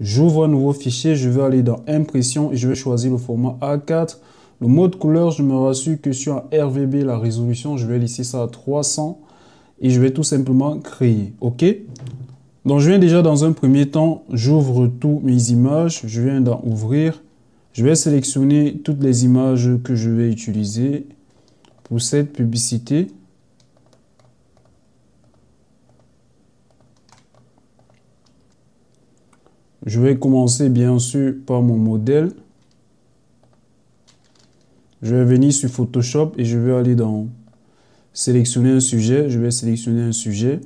J'ouvre un nouveau fichier, je vais aller dans Impression et je vais choisir le format A4. Le mode couleur, je me rassure que sur un RGB, la résolution, je vais laisser ça à 300 et je vais tout simplement créer. OK? Donc, je viens déjà dans un premier temps, j'ouvre toutes mes images, je viens dans Ouvrir. Je vais sélectionner toutes les images que je vais utiliser pour cette publicité. Je vais commencer bien sûr par mon modèle. Je vais venir sur Photoshop et je vais aller dans sélectionner un sujet. Je vais sélectionner un sujet.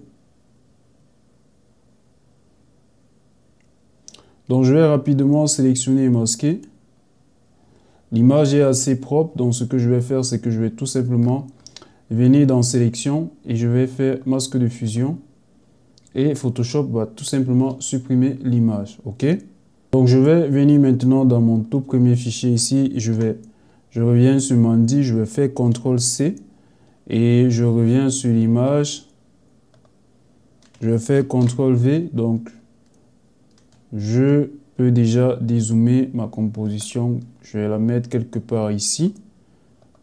Donc je vais rapidement sélectionner et masquer. L'image est assez propre, donc ce que je vais faire, c'est que je vais tout simplement venir dans Sélection et je vais faire Masque de fusion. Et Photoshop va tout simplement supprimer l'image. OK? Donc je vais venir maintenant dans mon tout premier fichier ici. Je reviens sur Mandy, je vais faire CTRL-C et je reviens sur l'image. Je vais faire CTRL-V. Donc je peux déjà dézoomer ma composition. Je vais la mettre quelque part ici.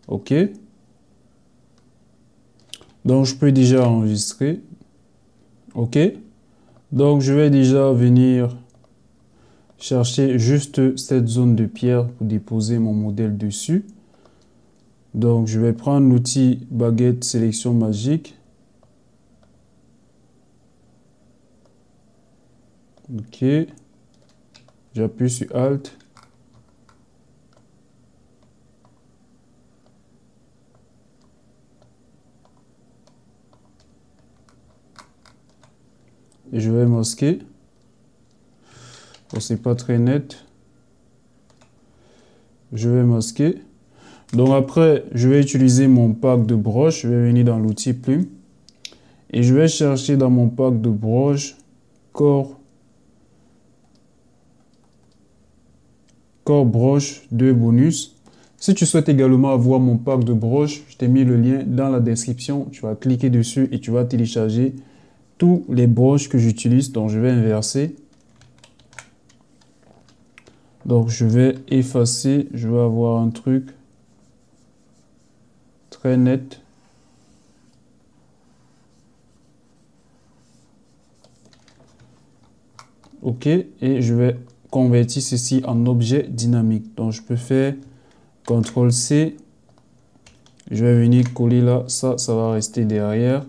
OK? Donc je peux déjà enregistrer. OK? Donc je vais déjà venir chercher juste cette zone de pierre pour déposer mon modèle dessus. Donc je vais prendre l'outil baguette sélection magique. OK. J'appuie sur Alt. Et je vais masquer. Bon, c'est pas très net. Je vais masquer. Donc après, je vais utiliser mon pack de broches. Je vais venir dans l'outil plume. Et je vais chercher dans mon pack de broches corps broche 2 bonus. Si tu souhaites également avoir mon pack de broches, je t'ai mis le lien dans la description. Tu vas cliquer dessus et tu vas télécharger tous les broches que j'utilise. Donc je vais inverser. Donc je vais effacer. Je vais avoir un truc très net. OK. Et je vais convertir ceci en objet dynamique. Donc je peux faire CTRL-C. Je vais venir coller là. Ça va rester derrière.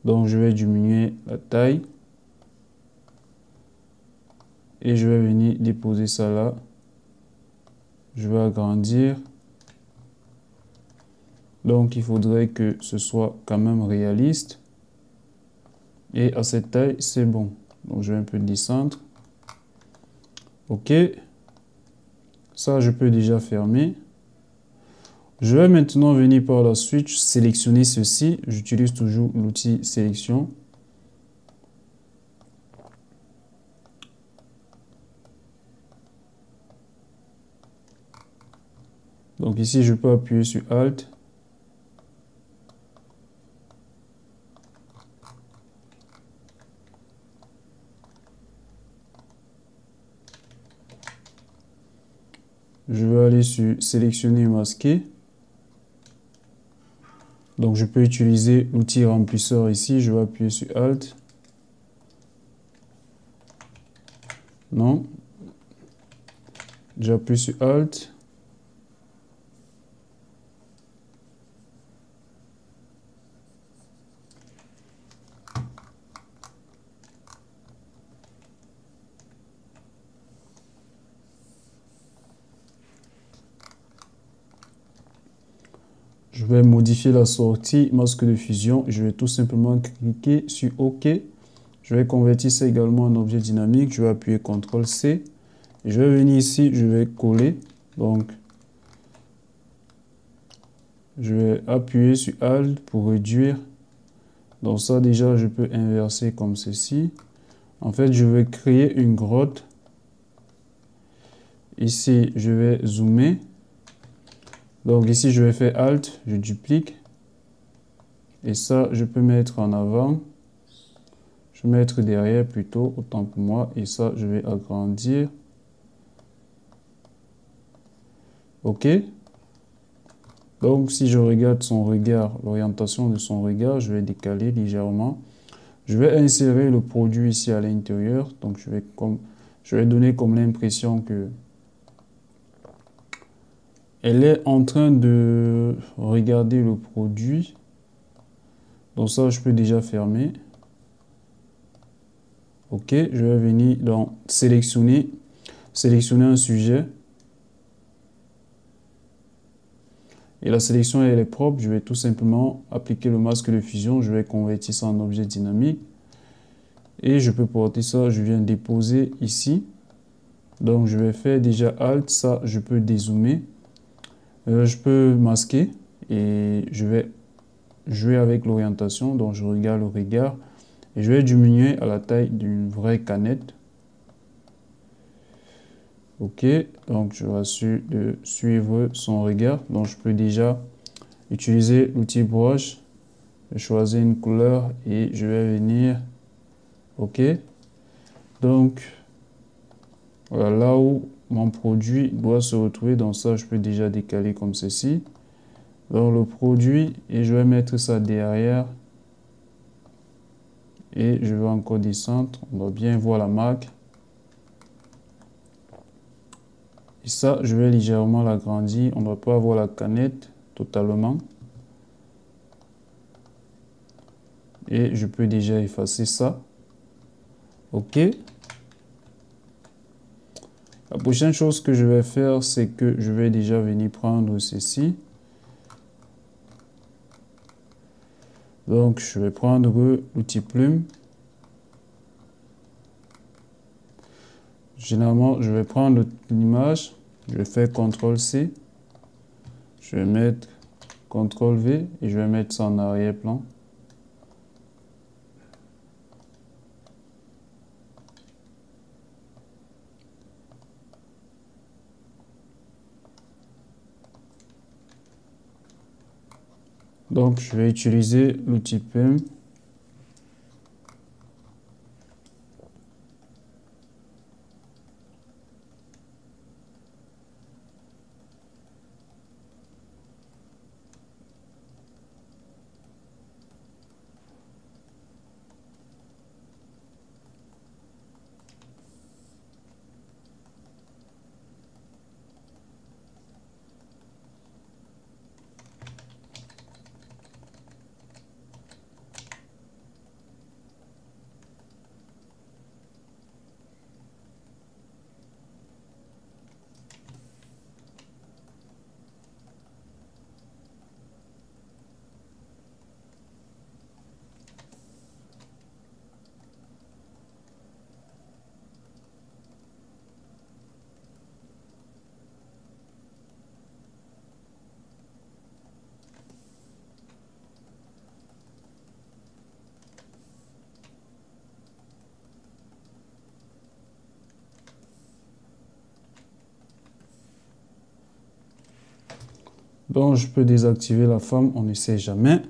Donc je vais diminuer la taille. Et je vais venir déposer ça là. Je vais agrandir. Donc il faudrait que ce soit quand même réaliste. Et à cette taille, c'est bon. Donc je vais un peu descendre. OK. Ça, je peux déjà fermer. Je vais maintenant venir par la suite sélectionner ceci. J'utilise toujours l'outil sélection. Donc ici, je peux appuyer sur Alt. Je vais aller sur sélectionner et masquer. Donc je peux utiliser l'outil remplisseur ici. Je vais appuyer sur Alt. Non. J'appuie sur Alt. Je vais modifier la sortie masque de fusion. Je vais tout simplement cliquer sur OK. Je vais convertir ça également en objet dynamique. Je vais appuyer CTRL-C. Je vais venir ici, je vais coller. Donc, je vais appuyer sur Alt pour réduire. Donc ça, déjà, je peux inverser comme ceci. En fait, je vais créer une grotte. Ici, je vais zoomer. Donc ici, je vais faire Alt, je duplique. Et ça, je peux mettre en avant. Je Je vais mettre derrière plutôt, autant pour moi. Et ça, je vais agrandir. OK. Donc, si je regarde son regard, l'orientation de son regard, je vais décaler légèrement. Je vais insérer le produit ici à l'intérieur. Donc, je vais donner comme l'impression que elle est en train de regarder le produit. Donc ça, je peux déjà fermer. OK, je vais venir dans sélectionner un sujet. Et la sélection, elle est propre. Je vais tout simplement appliquer le masque de fusion. Je vais convertir ça en objet dynamique. Et je peux porter ça, je viens déposer ici. Donc je vais faire déjà Alt, ça je peux dézoomer. Je peux masquer et je vais jouer avec l'orientation. Donc je regarde le regard et je vais diminuer à la taille d'une vraie canette. OK, donc je rassure de suivre son regard. Donc je peux déjà utiliser l'outil brush. Je choisis une couleur et je vais venir. OK, donc voilà là où mon produit doit se retrouver. Dans ça, je peux déjà décaler comme ceci. Donc le produit, et je vais mettre ça derrière. Et je vais encore descendre. On doit bien voir la marque. Et ça, je vais légèrement l'agrandir. On ne doit pas avoir la canette totalement. Et je peux déjà effacer ça. OK. La prochaine chose que je vais faire, c'est que je vais déjà venir prendre ceci. Donc, je vais prendre l'outil plume. Généralement, je vais prendre l'image. Je vais faire CTRL-C. Je vais mettre CTRL-V et je vais mettre ça en arrière-plan. Donc, je vais utiliser l'outil plume. Donc, je peux désactiver la forme, on ne sait jamais.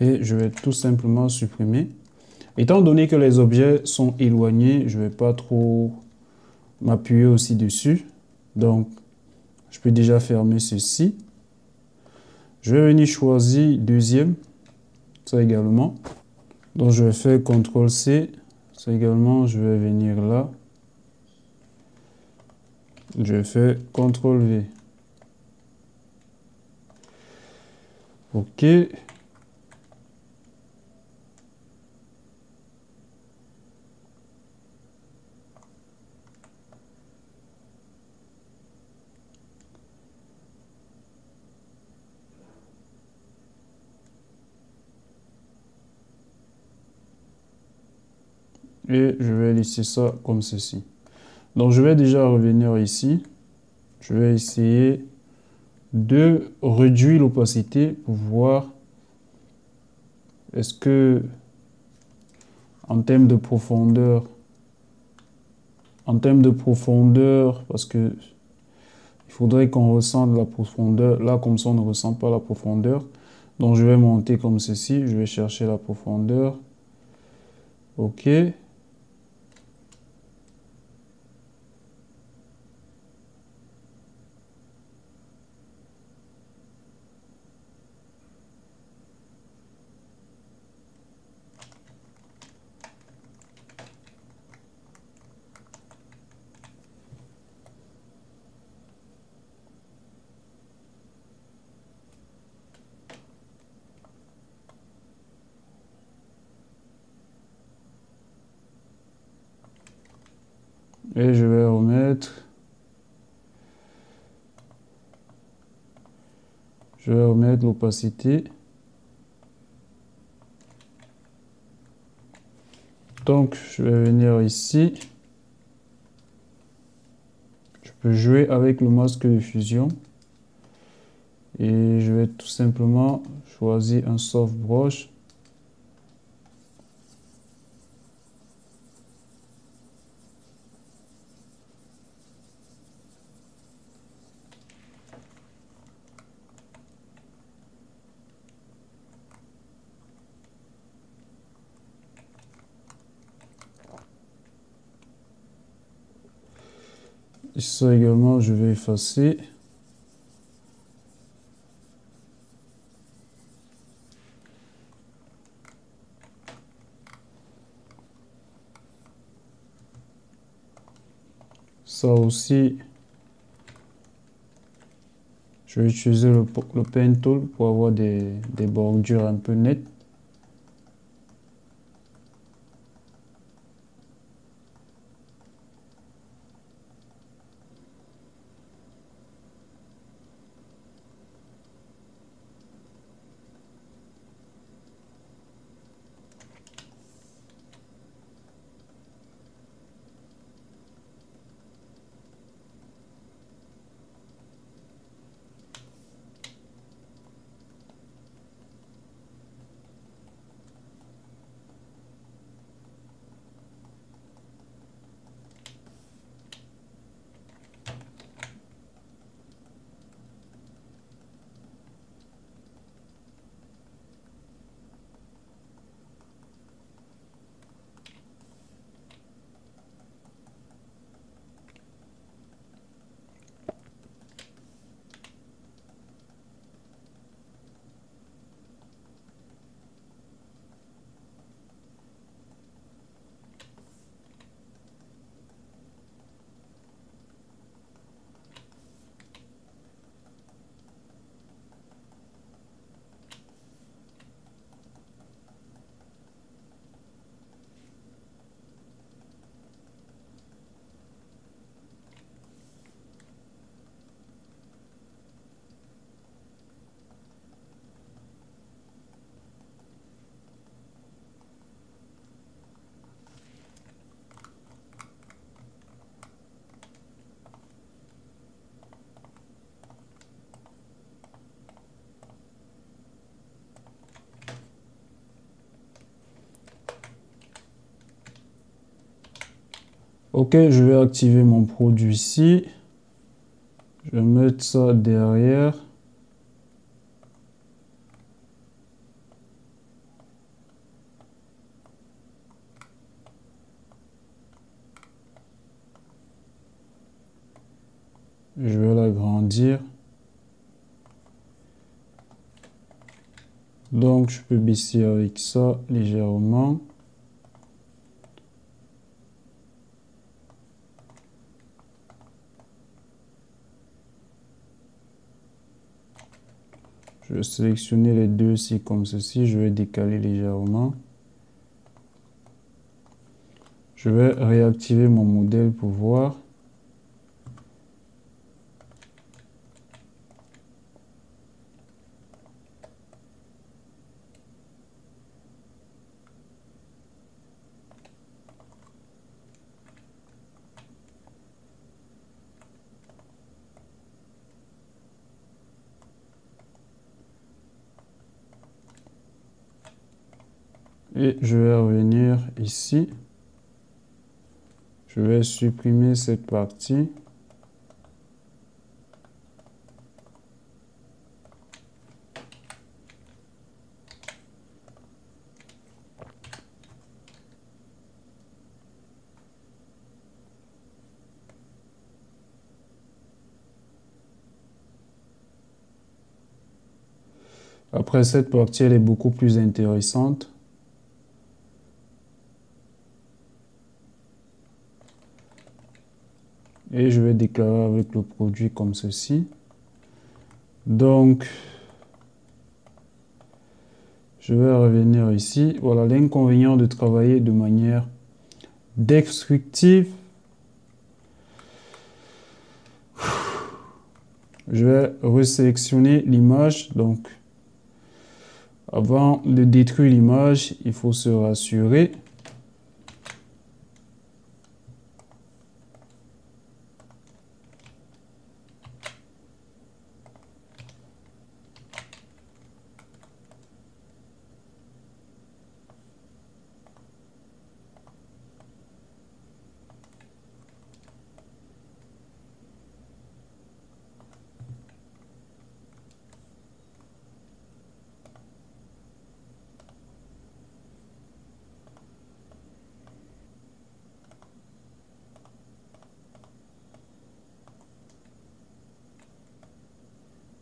Et je vais tout simplement supprimer. Étant donné que les objets sont éloignés, je ne vais pas trop m'appuyer aussi dessus. Donc, je peux déjà fermer ceci. Je vais venir choisir deuxième, ça également. Donc, je vais faire CTRL-C. Ça également, je vais venir là. Je vais faire CTRL-V. OK. Et je vais laisser ça comme ceci. Donc, je vais déjà revenir ici. Je vais essayer de réduire l'opacité pour voir est-ce que en termes de profondeur, parce que il faudrait qu'on ressente la profondeur. Là, comme ça, on ne ressent pas la profondeur. Donc, je vais monter comme ceci. Je vais chercher la profondeur. OK. Et je vais remettre l'opacité. Donc, je vais venir ici. Je peux jouer avec le masque de fusion. Et je vais tout simplement choisir un soft brush. Et ça également, je vais effacer. Ça aussi, je vais utiliser le Pen Tool pour avoir des bordures un peu nettes. Ok, je vais activer mon produit ici. Je vais mettre ça derrière. désire. Donc, je peux baisser avec ça légèrement. Je vais sélectionner les deux ici comme ceci. Je vais décaler légèrement. Je vais réactiver mon modèle pour voir. Et je vais revenir ici. Je vais supprimer cette partie. Après, cette partie, elle est beaucoup plus intéressante. Et je vais déclarer avec le produit comme ceci. Donc, je vais revenir ici. Voilà l'inconvénient de travailler de manière descriptive. Je vais resélectionner l'image. Donc, avant de détruire l'image, il faut se rassurer.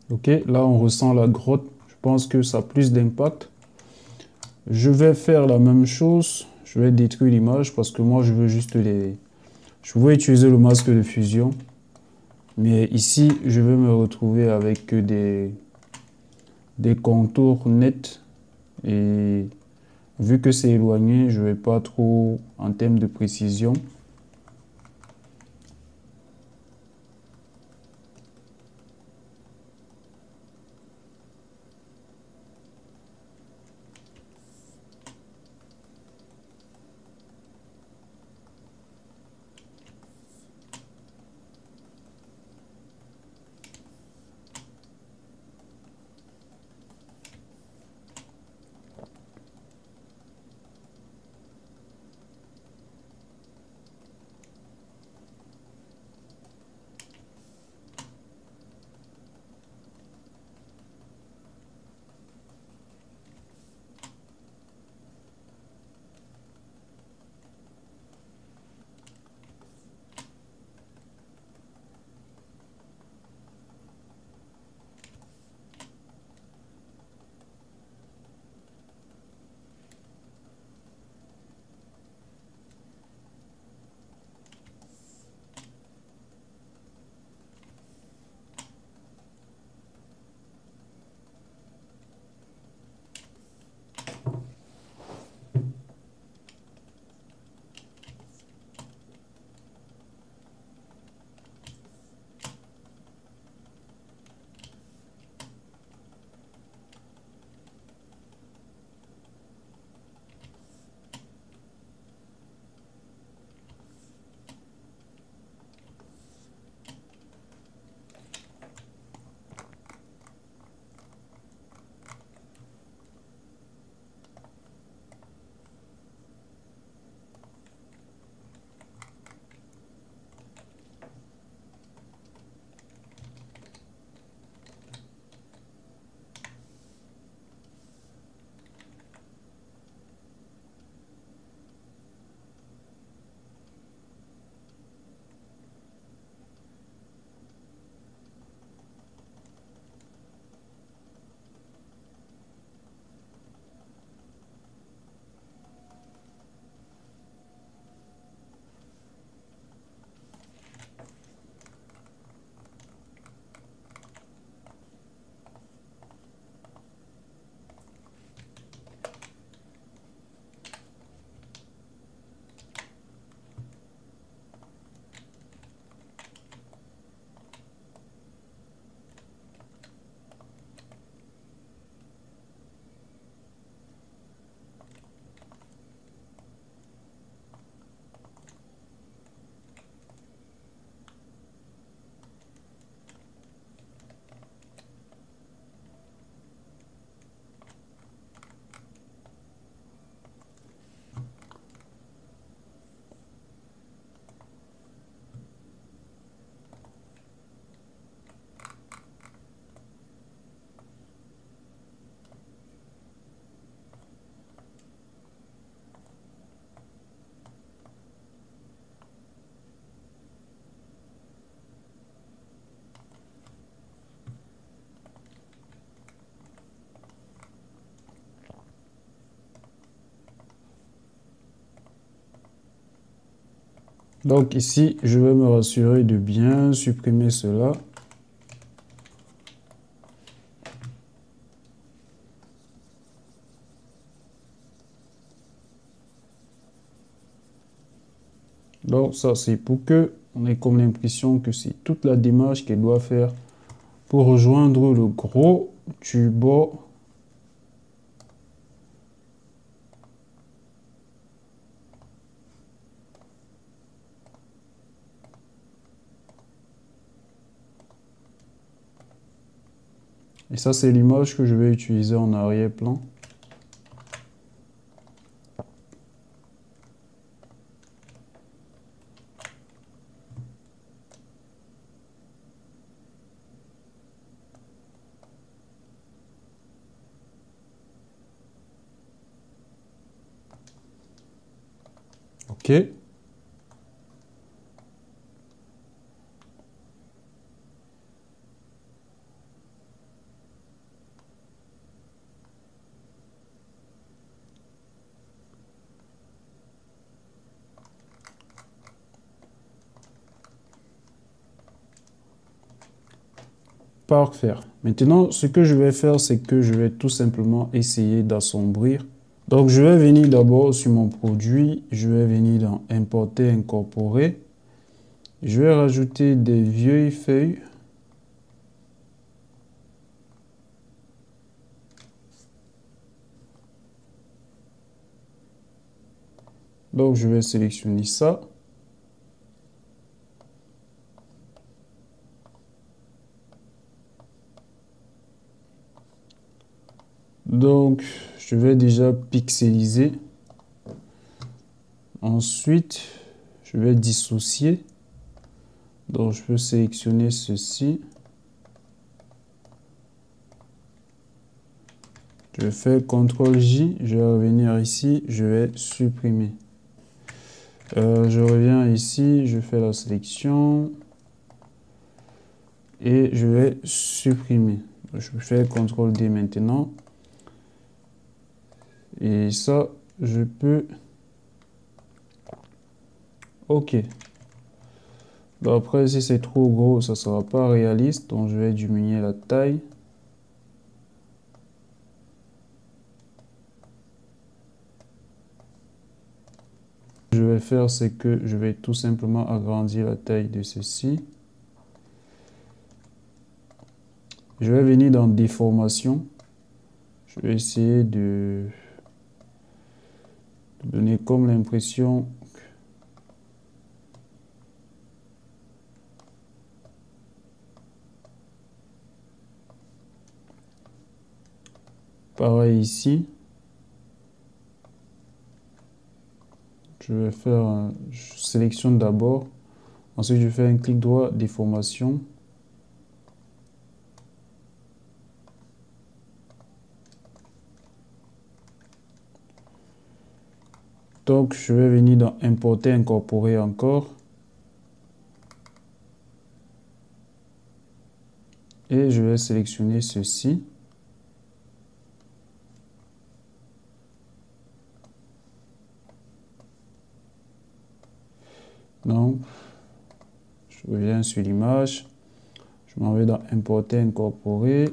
Ok, là on ressent la grotte. Je pense que ça a plus d'impact. Je vais faire la même chose. Je vais détruire l'image parce que moi je veux juste les... Je veux utiliser le masque de fusion. Mais ici, je vais me retrouver avec des contours nets. Et vu que c'est éloigné, je ne vais pas trop en termes de précision. Donc ici, je vais me rassurer de bien supprimer cela. Donc ça, c'est pour que on ait comme l'impression que c'est toute la démarche qu'elle doit faire pour rejoindre le gros tubo. Et ça, c'est l'image que je vais utiliser en arrière-plan. OK. Parfait. Maintenant, ce que je vais faire, c'est que je vais tout simplement essayer d'assombrir. Donc, je vais venir d'abord sur mon produit. Je vais venir dans Importer, incorporer. Je vais rajouter des vieilles feuilles. Donc, je vais sélectionner ça. Donc, je vais déjà pixeliser. Ensuite, je vais dissocier. Donc, je peux sélectionner ceci. Je vais faire CTRL-J. Je vais revenir ici. Je vais supprimer. Je reviens ici. Je fais la sélection. Et je vais supprimer. Je vais faire CTRL-D maintenant. Et ça, je peux... OK. Donc après, si c'est trop gros, ça ne sera pas réaliste. Donc, je vais diminuer la taille. Ce que je vais faire, c'est que je vais tout simplement agrandir la taille de ceci. Je vais venir dans Déformation. Je vais essayer de donner comme l'impression... Pareil ici. Je vais faire, je sélectionne d'abord. Ensuite, je fais un clic droit, déformation. Donc, je vais venir dans Importer, incorporer encore. Et je vais sélectionner ceci. Donc, je reviens sur l'image. Je m'en vais dans Importer, incorporer.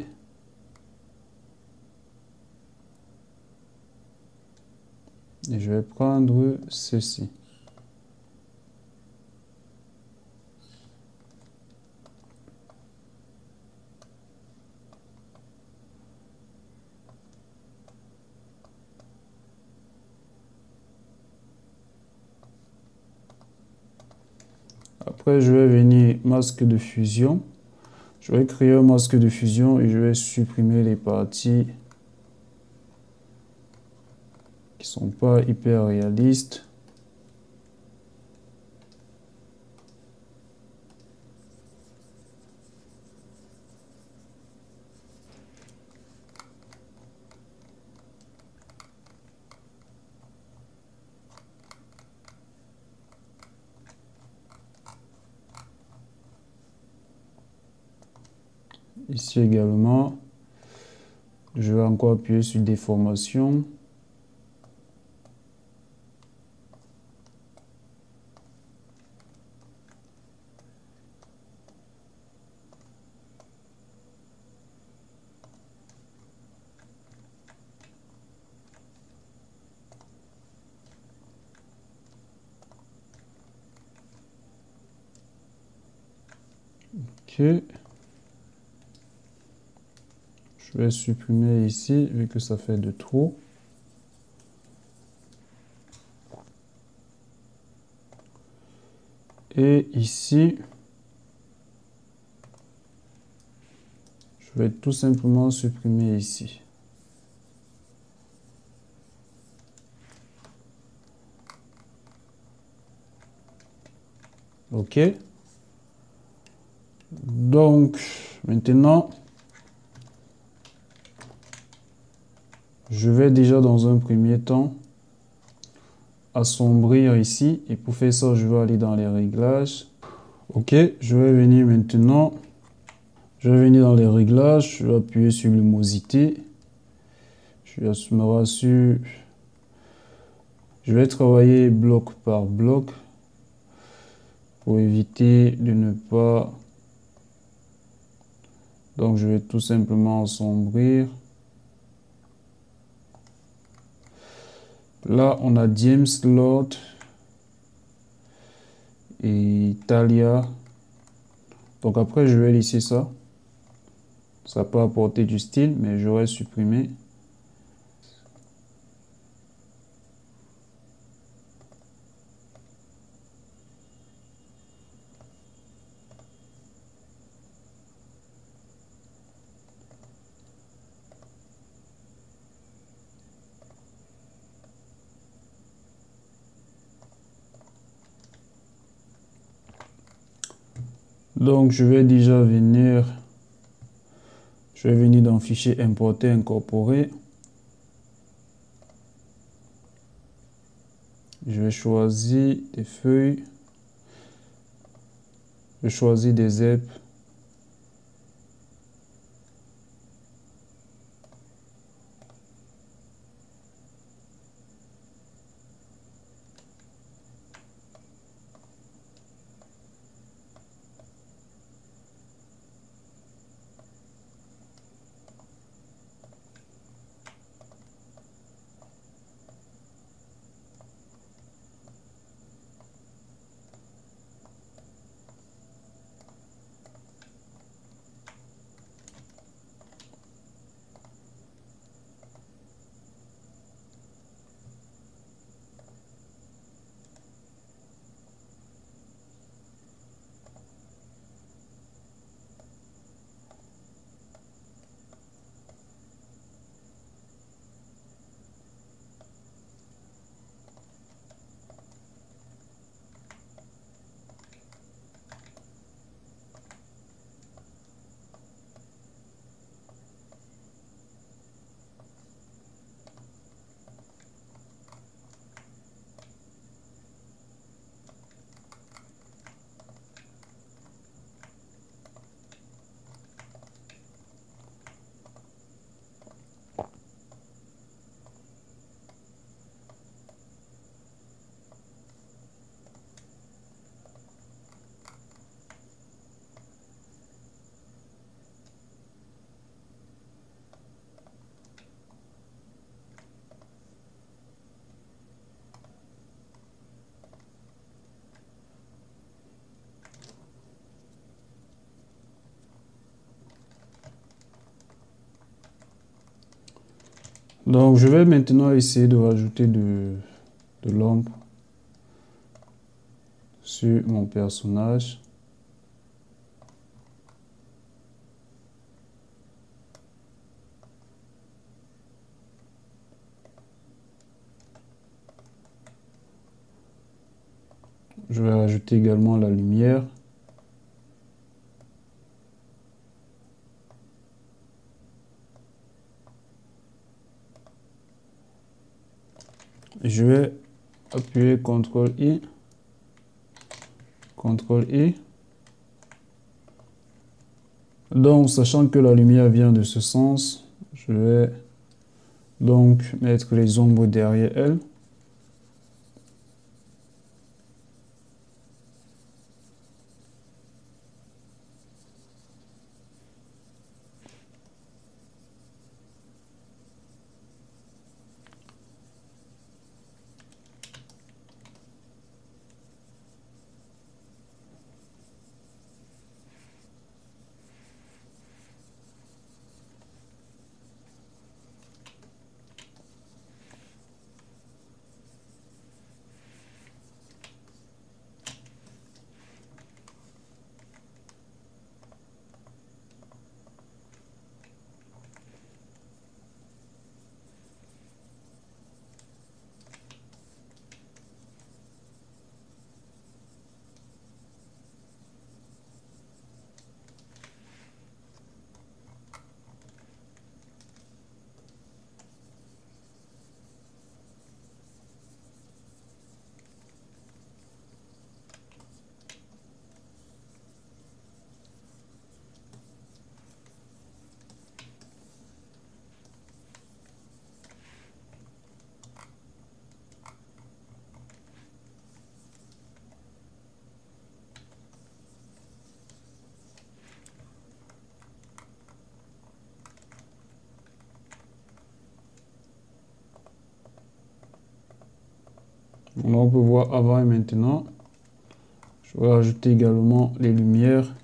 Et je vais prendre ceci. Après, je vais venir masque de fusion. Je vais créer un masque de fusion et je vais supprimer les parties qui sont pas hyper réalistes. Ici également, je vais encore appuyer sur déformation. Ok. Je vais supprimer ici, vu que ça fait de trop. Et ici, je vais tout simplement supprimer ici. OK. Donc, maintenant, je vais déjà dans un premier temps assombrir ici. Et pour faire ça, je vais aller dans les réglages. OK, je vais venir maintenant. Je vais venir dans les réglages. Je vais appuyer sur lumosité. Je me rassure. Je vais travailler bloc par bloc pour éviter de ne pas... Donc, je vais tout simplement assombrir. Là, on a James Lord et Talia. Donc après, je vais laisser ça. Ça peut apporter du style, mais j'aurais supprimé. Donc, je vais venir dans Fichier importer, incorporer. Je vais choisir des feuilles. Je choisis des herbes. Donc, je vais maintenant essayer de rajouter de l'ombre sur mon personnage. Je vais rajouter également la lumière. Je vais appuyer CTRL-I. CTRL-I. Donc, sachant que la lumière vient de ce sens, je vais donc mettre les ombres derrière elle. Donc, on peut voir avant et maintenant. Je vais rajouter également les lumières.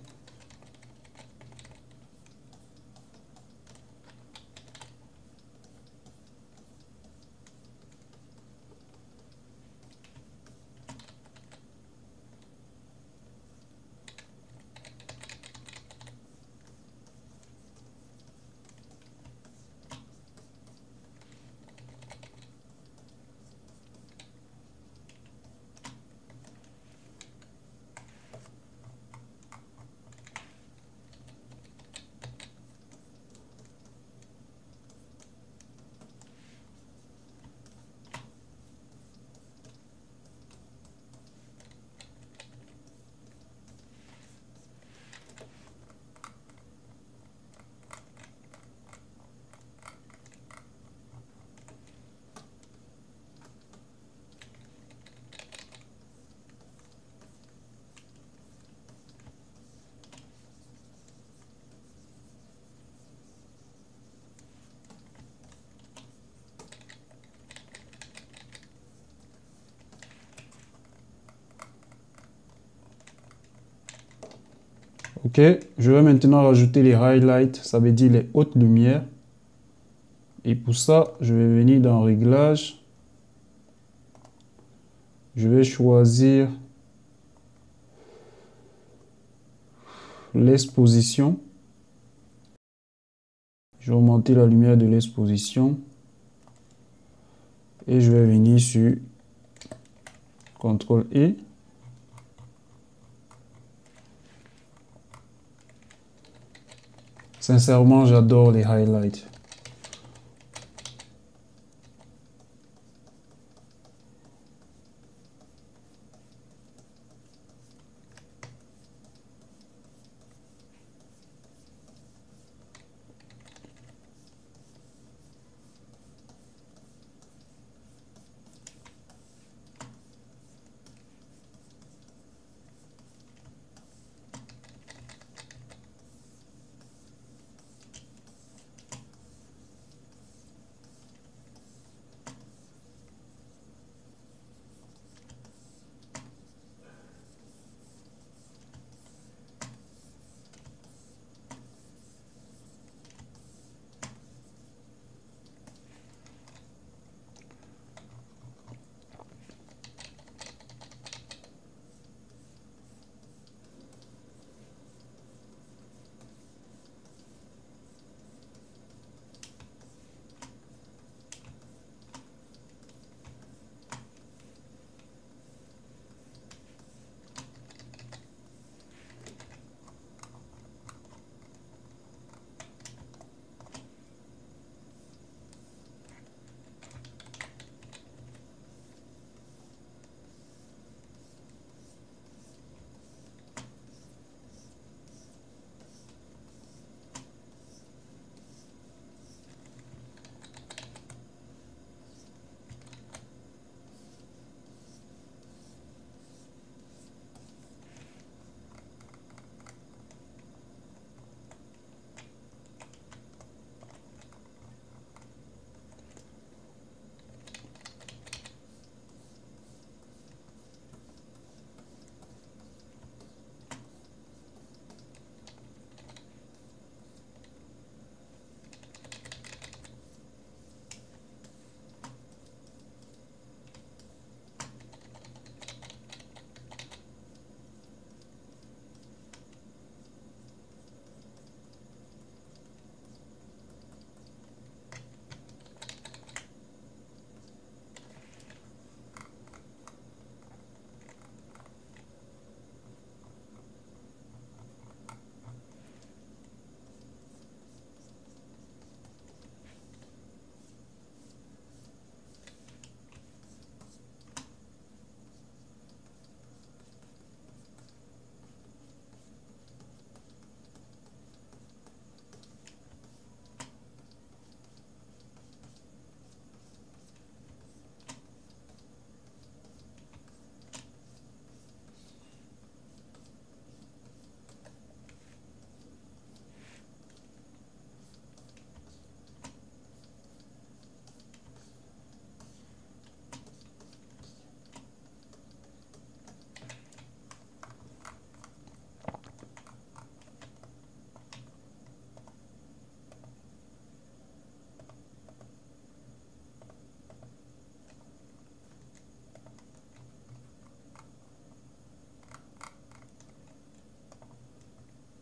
Ok, je vais maintenant rajouter les highlights, ça veut dire les hautes lumières. Et pour ça, je vais venir dans Réglages. Je vais choisir l'exposition. Je vais augmenter la lumière de l'exposition. Et je vais venir sur CTRL-E. Sincèrement, j'adore les highlights.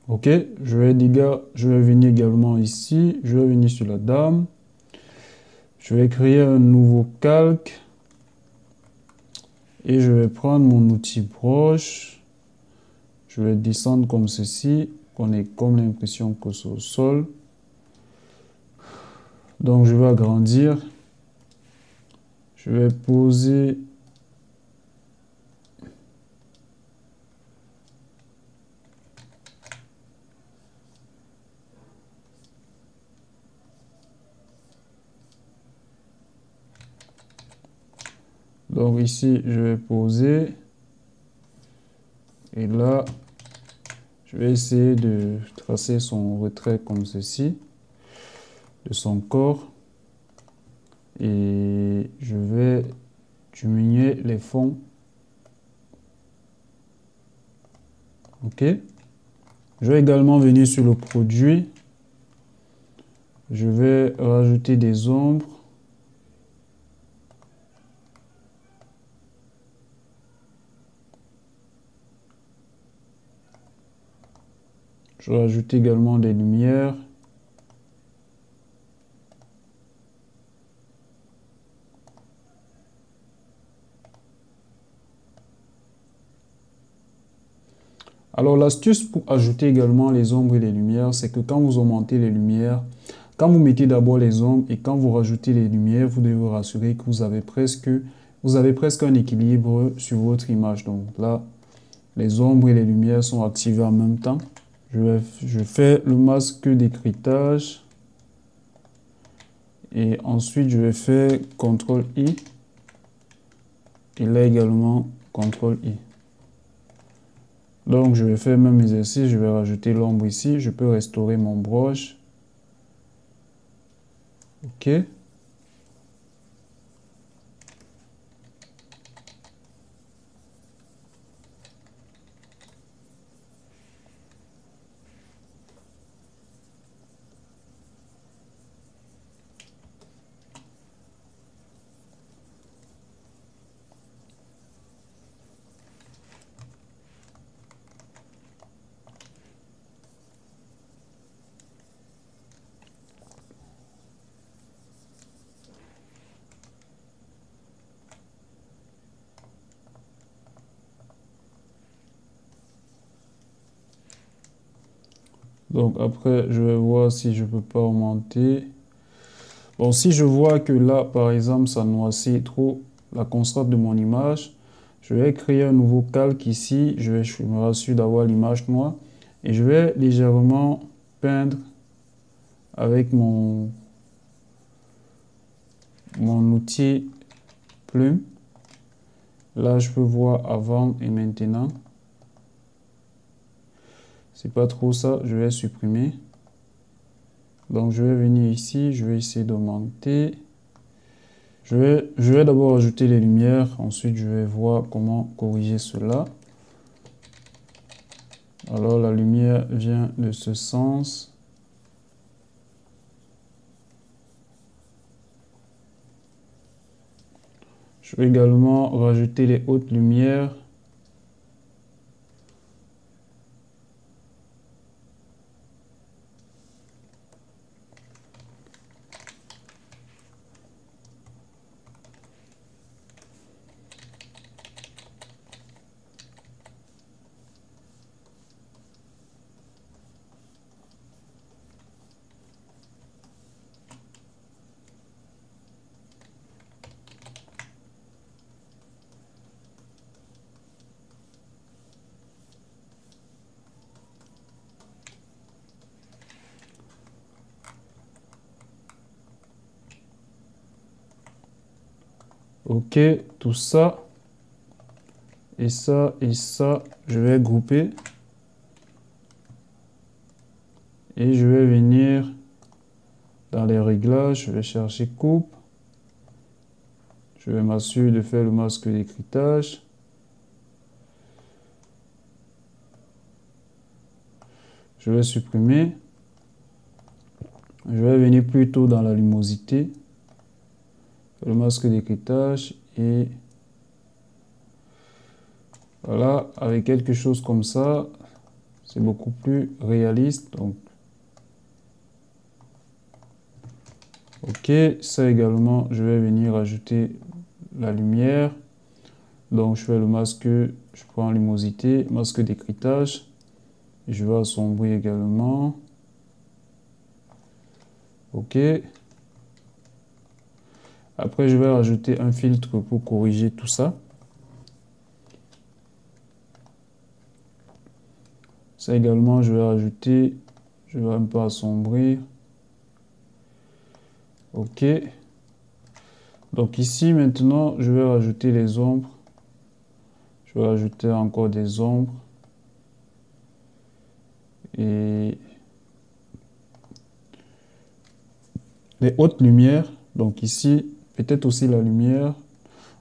Ok, je vais venir également ici, je vais venir sur la dame. Je vais créer un nouveau calque et je vais prendre mon outil broche. Je vais descendre comme ceci, qu'on ait comme l'impression que c'est au sol. Donc je vais agrandir. Je vais poser donc ici, je vais poser. Et là, je vais essayer de tracer son retrait comme ceci, de son corps. Et je vais diminuer les fonds. Ok. Je vais également venir sur le produit. Je vais rajouter des ombres. Je rajoute également des lumières. Alors l'astuce pour ajouter également les ombres et les lumières, c'est que quand vous augmentez les lumières, quand vous mettez d'abord les ombres et quand vous rajoutez les lumières, vous devez vous rassurer que vous avez presque un équilibre sur votre image. Donc là, les ombres et les lumières sont activées en même temps. Je fais le masque d'écritage. Et ensuite, je vais faire CTRL-I. Et là également, CTRL-I. Donc, je vais faire le même exercice. Je vais rajouter l'ombre ici. Je peux restaurer mon broche. OK. Donc après, je vais voir si je peux pas augmenter. Bon, si je vois que là, par exemple, ça noircit trop la constante de mon image, je vais créer un nouveau calque ici. Je me rassure d'avoir l'image noire. Et je vais légèrement peindre avec mon outil plume. Là, je peux voir avant et maintenant. C'est pas trop ça, je vais supprimer. Donc, je vais venir ici, je vais essayer d'augmenter. Je vais d'abord ajouter les lumières, ensuite je vais voir comment corriger cela. Alors, la lumière vient de ce sens. Je vais également rajouter les hautes lumières. Ok, tout ça. Et ça, je vais grouper. Et je vais venir dans les réglages, je vais chercher coupe. Je vais m'assurer de faire le masque d'écritage. Je vais supprimer. Je vais venir plutôt dans la luminosité. Le masque d'écritage et voilà, avec quelque chose comme ça, C'est beaucoup plus réaliste. Donc, ok, ça également, je vais venir ajouter la lumière. Donc, je fais le masque, je prends luminosité, masque d'écritage. Je vais assombrir également. Ok. Après, je vais rajouter un filtre pour corriger tout ça. Ça également, je vais rajouter, je vais un peu assombrir. Ok. Donc ici, maintenant, je vais rajouter les ombres. Je vais rajouter encore des ombres. Et les hautes lumières. Donc ici, peut-être aussi la lumière.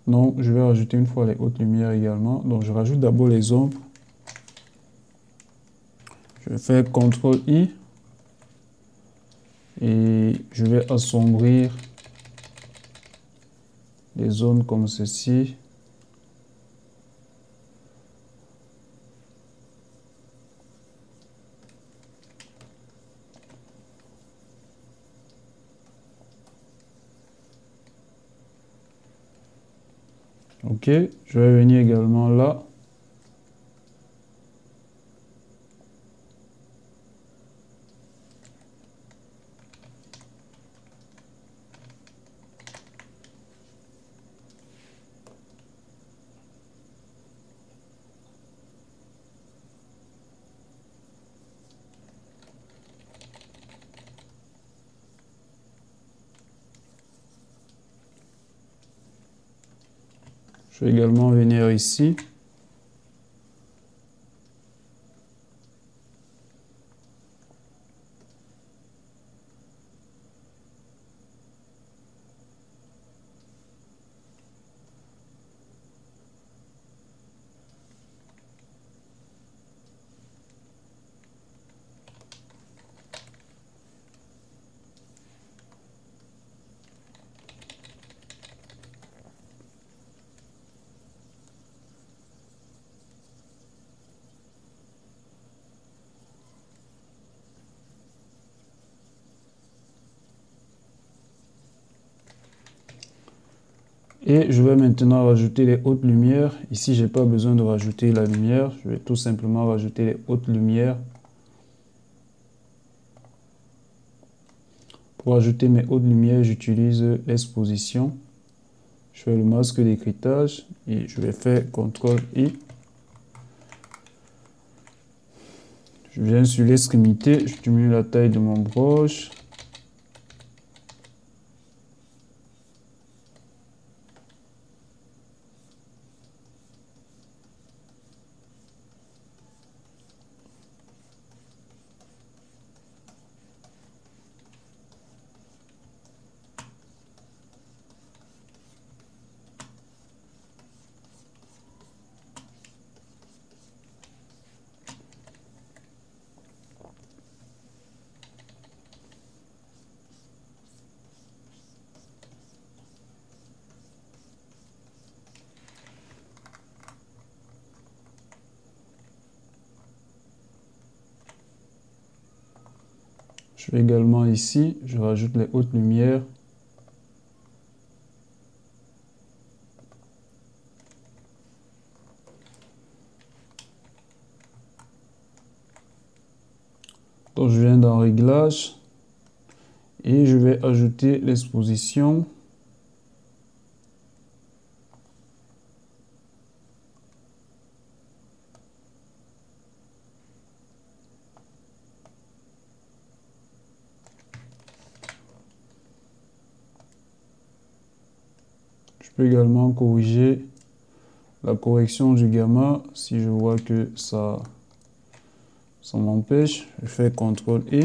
Non, je vais rajouter une fois les hautes lumières également. Donc je rajoute d'abord les ombres. Je vais faire CTRL-I. Et je vais assombrir les zones comme ceci. Ok, je vais venir également là. Je vais également venir ici. Et je vais maintenant rajouter les hautes lumières. Ici, je n'ai pas besoin de rajouter la lumière. Je vais tout simplement rajouter les hautes lumières. Pour ajouter mes hautes lumières, j'utilise l'exposition. Je fais le masque d'écritage et je vais faire CTRL-I. Je viens sur l'extrémité, je diminue la taille de mon broche. Je vais également ici, je rajoute les hautes lumières. Donc je viens dans Réglages et je vais ajouter l'exposition. Je peux également corriger la correction du gamma si je vois que ça m'empêche. Je fais CTRL-I.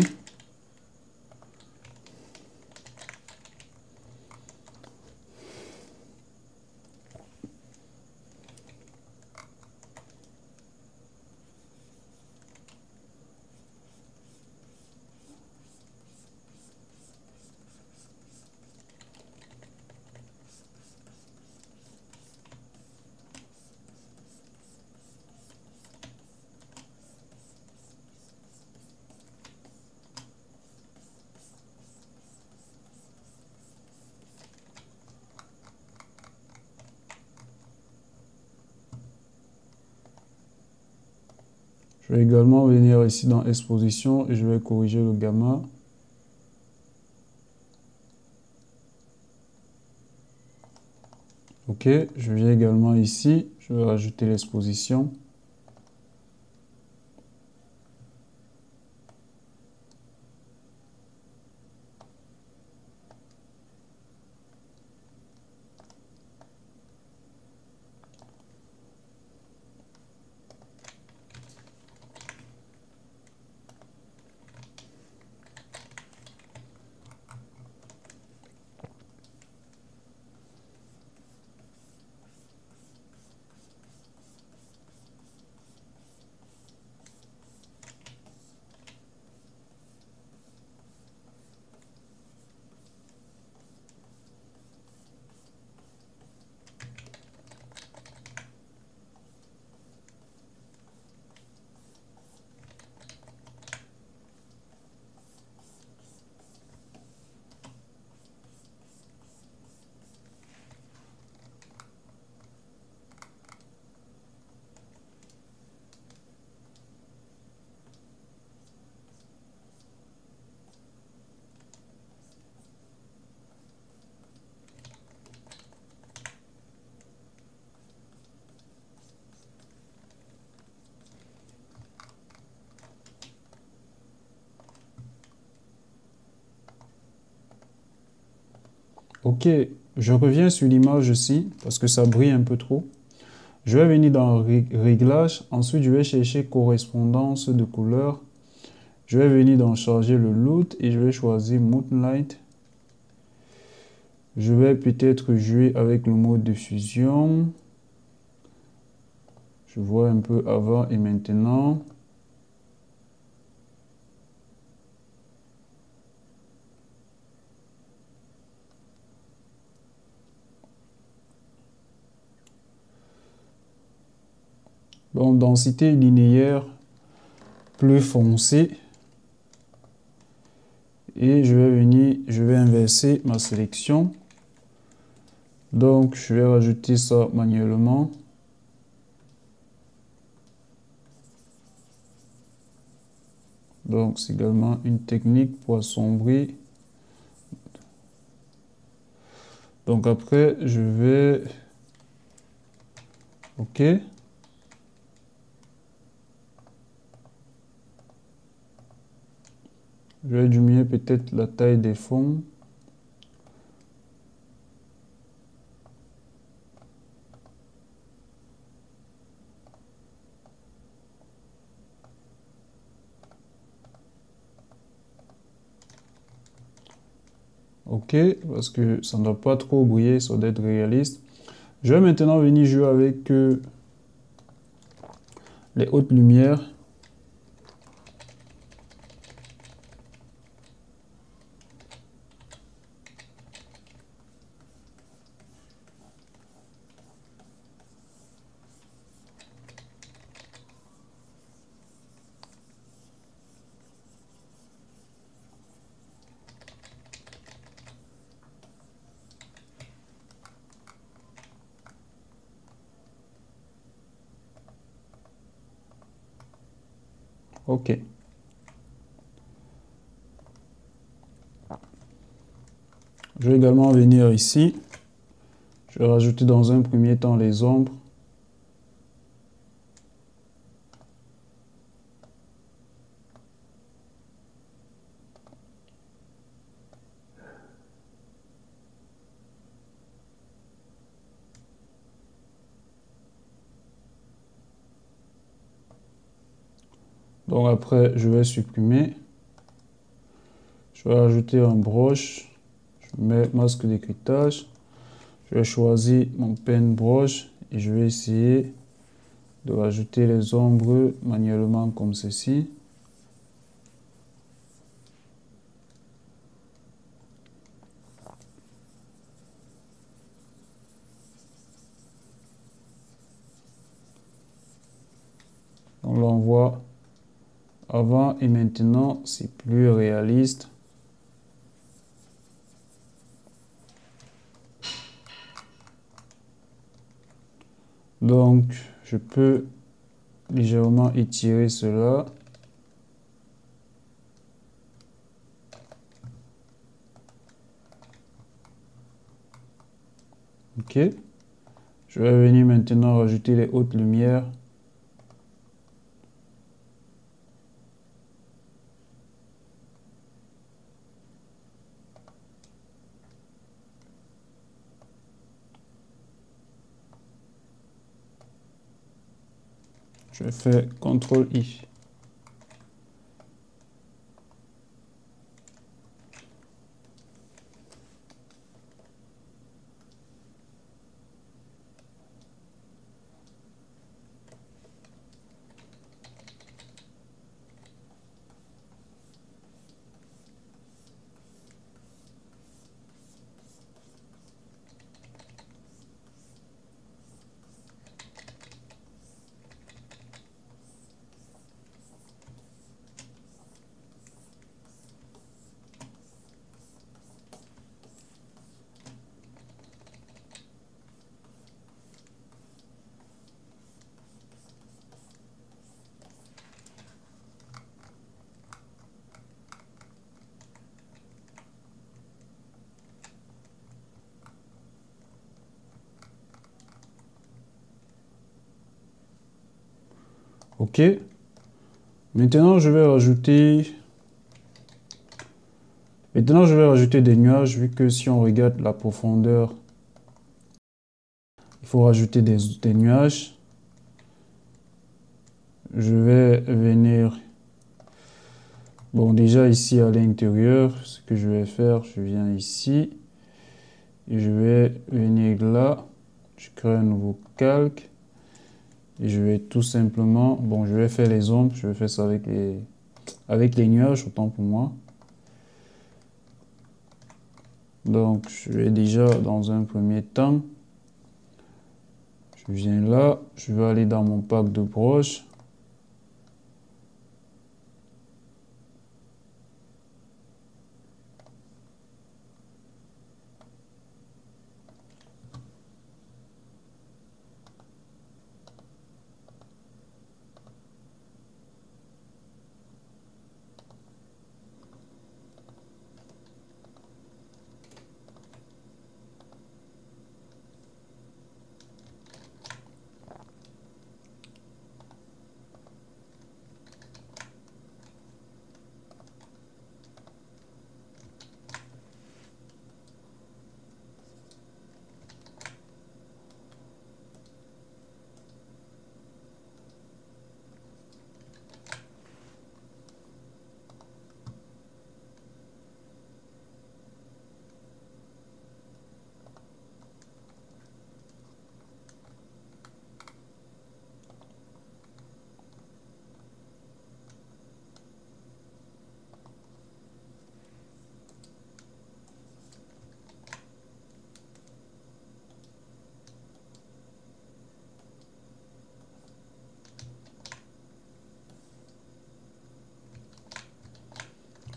Je vais également venir ici dans Exposition et je vais corriger le gamma. Ok, je viens également ici, je vais rajouter l'exposition. Ok, je reviens sur l'image ici parce que ça brille un peu trop. Je vais venir dans Réglage, ensuite je vais chercher correspondance de couleur. Je vais venir dans Charger le loot et je vais choisir Moonlight. Je vais peut-être jouer avec le mode de fusion. Je vois un peu avant et maintenant. Donc, densité linéaire plus foncée. Et je vais venir, je vais inverser ma sélection. Donc, je vais rajouter ça manuellement. Donc, c'est également une technique pour assombrir. Donc, après, je vais... OK. Je vais diminuer peut-être la taille des fonds. OK, parce que ça ne doit pas trop briller, ça doit être réaliste. Je vais maintenant venir jouer avec les hautes lumières. OK. Je vais également venir ici. Je vais rajouter dans un premier temps les ombres. Donc après, je vais supprimer. Je vais rajouter un brush. Je mets masque d'écritage. Je vais choisir mon pen brush et je vais essayer de rajouter les ombres manuellement comme ceci. Donc là, on voit avant et maintenant, c'est plus réaliste. Donc, je peux légèrement étirer cela. Ok. Je vais venir maintenant rajouter les hautes lumières. Je fais CTRL-I. Ok. Maintenant, je vais rajouter des nuages, vu que si on regarde la profondeur, il faut rajouter des nuages. Je vais venir, bon, déjà ici à l'intérieur, ce que je vais faire, je viens ici, et je vais venir là, je crée un nouveau calque, et je vais tout simplement, bon, je vais faire les ombres, je vais faire ça avec les nuages, autant pour moi. Donc, je vais déjà, dans un premier temps, je viens là, je vais aller dans mon pack de broches.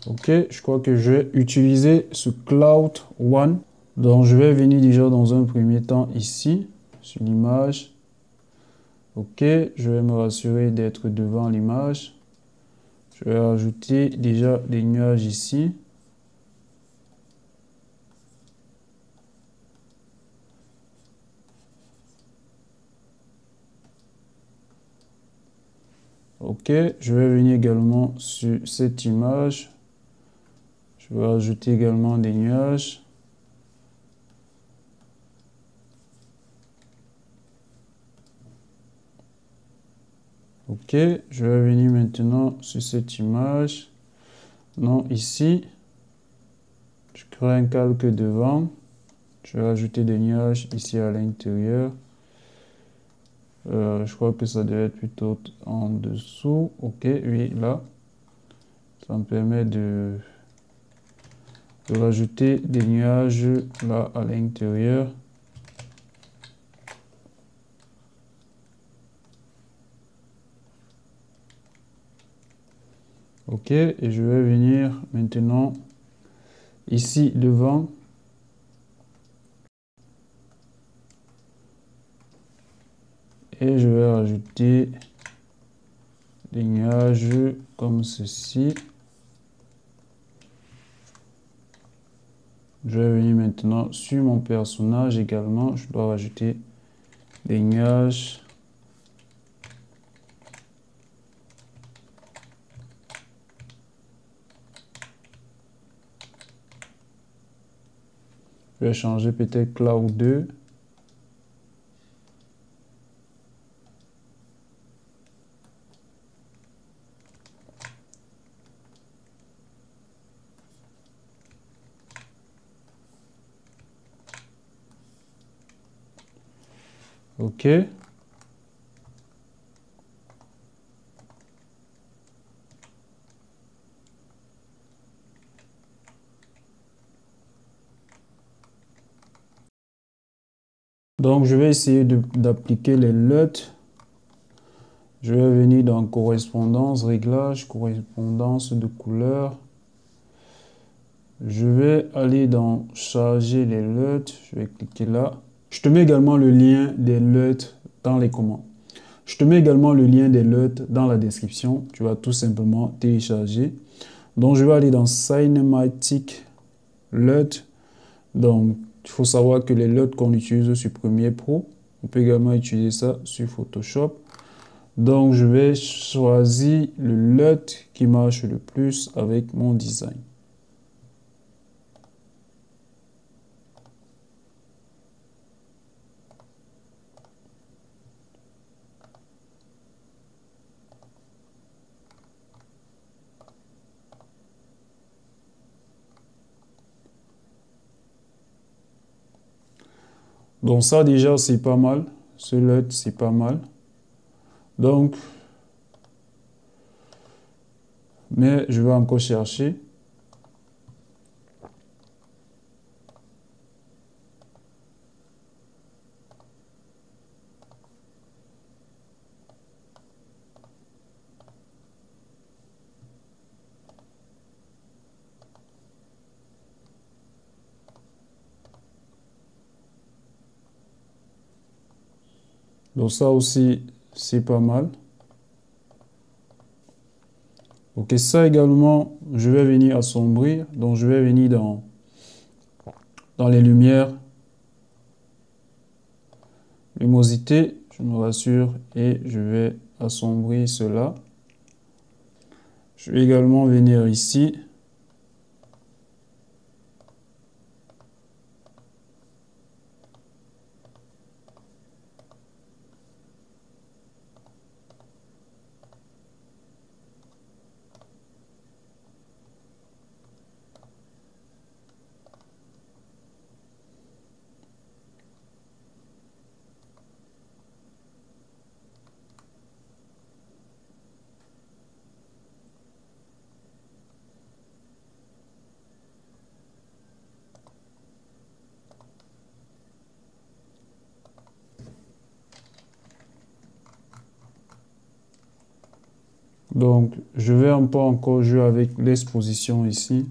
Ok, je crois que je vais utiliser ce Cloud One. Donc, je vais venir déjà dans un premier temps ici, sur l'image. Ok, je vais me rassurer d'être devant l'image. Je vais rajouter déjà des nuages ici. Ok, je vais venir également sur cette image. Je vais rajouter également des nuages. Ok, je vais venir maintenant sur cette image. Non, ici. Je crée un calque devant. Je vais rajouter des nuages ici à l'intérieur. Je crois que ça doit être plutôt en dessous. Ok, oui, là. Ça me permet de rajouter des nuages là à l'intérieur. Ok, et je vais venir maintenant ici devant. Et je vais rajouter des nuages comme ceci. Je vais venir maintenant sur mon personnage également. Je dois rajouter des nuages. Je vais changer peut-être Cloud 2. OK. Donc, je vais essayer d'appliquer les LUT. Je vais venir dans correspondance, réglage, correspondance de couleur. Je vais aller dans charger les LUT. Je vais cliquer là. Je te mets également le lien des LUT dans les commandes. Je te mets également le lien des LUT dans la description. Tu vas tout simplement télécharger. Donc, je vais aller dans Cinematic LUT. Donc, il faut savoir que les LUT qu'on utilise sur Premiere Pro, on peut également utiliser ça sur Photoshop. Donc, je vais choisir le LUT qui marche le plus avec mon design. Donc ça déjà c'est pas mal, ce LUT c'est pas mal. Donc, mais je vais encore chercher. Donc ça aussi c'est pas mal. Ok, ça également, je vais venir assombrir. Donc je vais venir dans les lumières, luminosité, je me rassure et je vais assombrir cela. Je vais également venir ici. Donc, je vais un peu encore jouer avec l'exposition ici.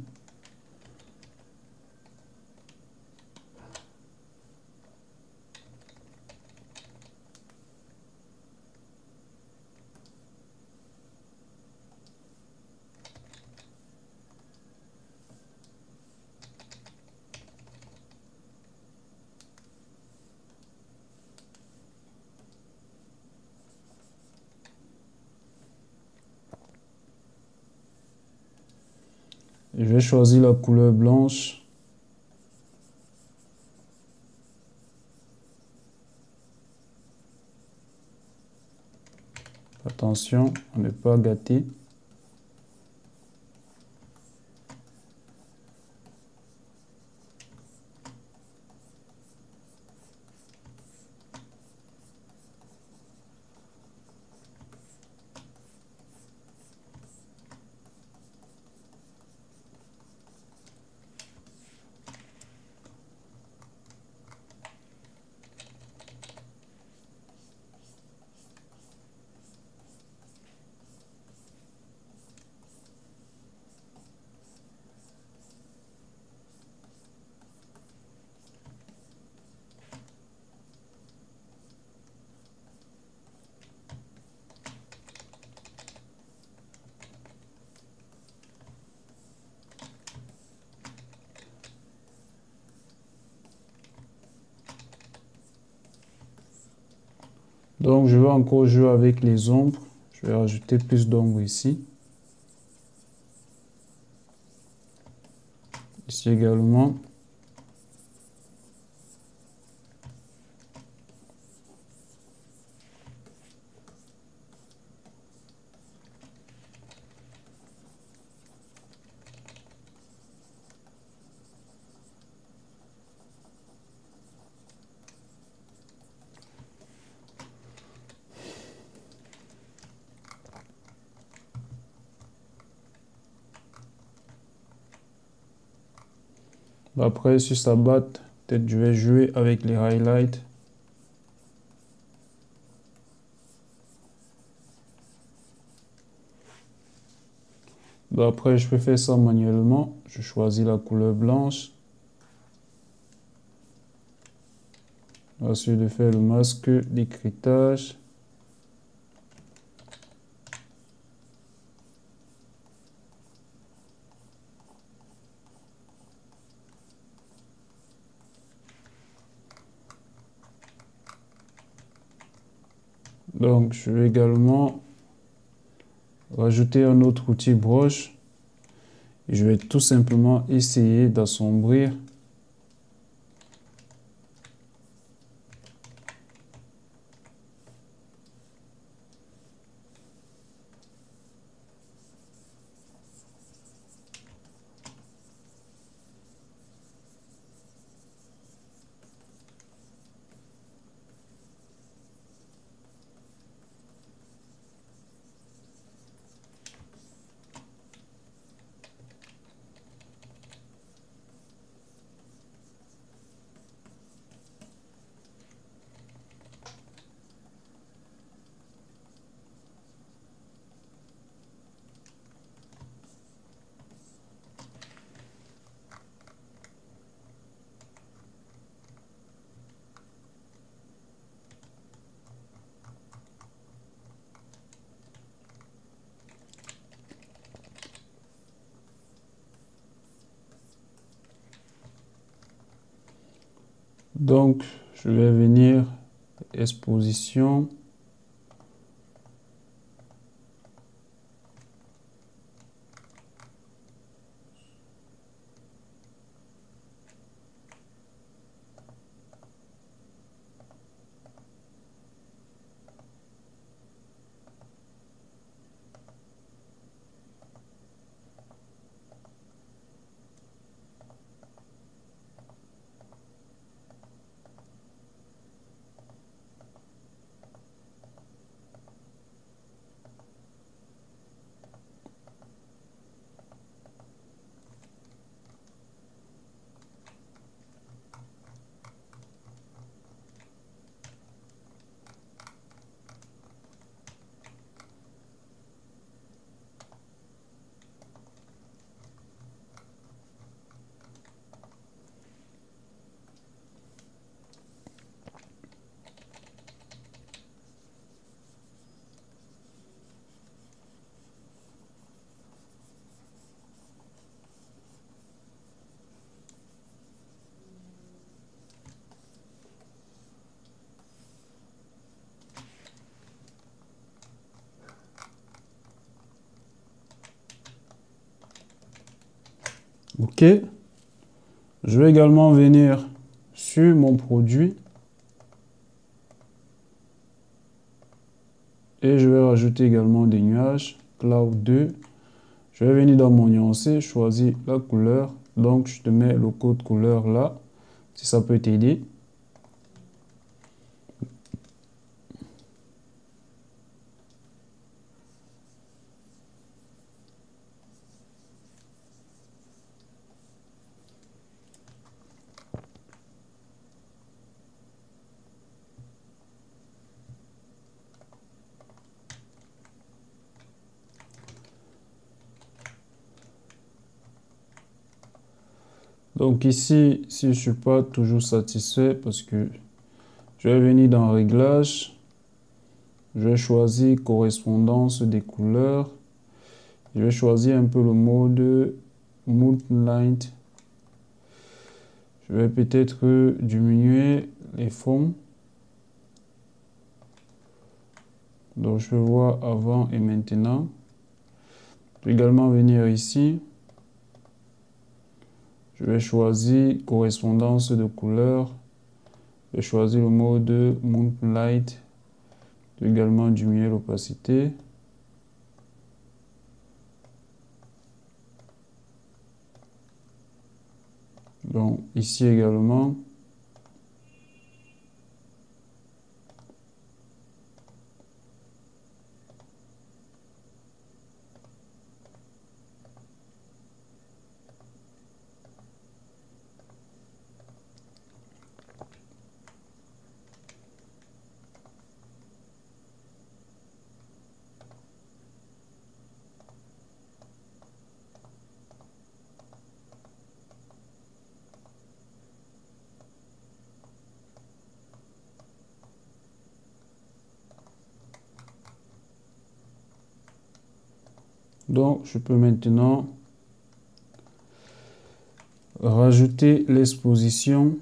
Je vais choisir la couleur blanche. Attention à ne pas gâter. Donc, je vais encore jouer avec les ombres. Je vais rajouter plus d'ombres ici. Ici également. Après, si ça batte, peut-être je vais jouer avec les highlights. Après, je peux faire ça manuellement. Je choisis la couleur blanche. Ensuite, de faire le masque d'écritage. Donc, je vais également rajouter un autre outil broche. Et je vais tout simplement essayer d'assombrir. Donc, je vais venir exposition. OK. Je vais également venir sur mon produit. Et je vais rajouter également des nuages. Cloud 2. Je vais venir dans mon nuancé, choisir la couleur. Donc, je te mets le code couleur là, si ça peut t'aider. Donc ici, si je ne suis pas toujours satisfait, parce que je vais venir dans Réglages, je vais choisir Correspondance des couleurs, je vais choisir un peu le mode Mood Light. Je vais peut-être diminuer les fonds. Donc, je peux voir avant et maintenant. Je vais également venir ici. Je vais choisir correspondance de couleur. Je vais choisir le mode Moonlight. Je vais également diminuer l'opacité. Donc, ici également. Donc, je peux maintenant rajouter l'exposition.